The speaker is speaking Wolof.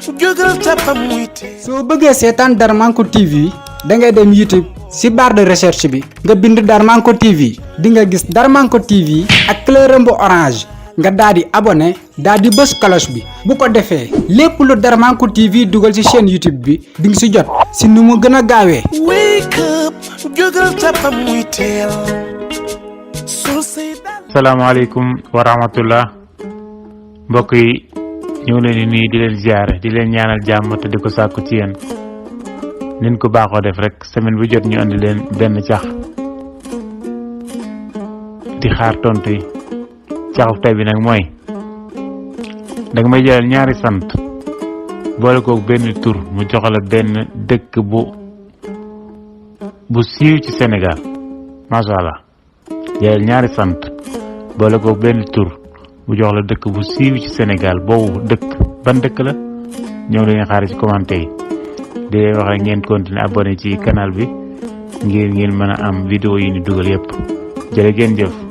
jógal tapam muy teel. soo bëggee seetaan Darmanko TV da ngay dem YouTube ci barre de recherche bi nga bind Darmanko TV di nga gis Darmanko TV ak fleuram bu orange nga daal di abonné daal di bës cloche bi bu ko defee lépp lu Darmanko TV dugal ci chaîne YouTube bi di nga ci jot ci nu mu gën a gaawee. wake up jógal tapam muy teel. salaamaaleykum wa rahmatullah mbokk yi ñu ngi leen di nuyu di leen ziare di leen ñaanal jàmm te di ko sàkku ci yéen nin ko baaxoo def rek semaine bu jot ñu andi leen benn cax di xaar tontu yi caxu tey bi nag mooy danga may jëlal ñaari sant boole koog benn tur mu joxala benn dëkk bu siiw ci Sénégal macha allah jëlal ñaari sant boole koog benn tur mu jox la dëkk bu siiw ci Sénégal boobu dëkk ban dëkk la ñëw leen xaar ci commentaire yi di leen wax rek ngeen continuer abonné ci canal bi ngir ngeen mën a am vidéo yi ni dugal yépp jërë ngeen jëf.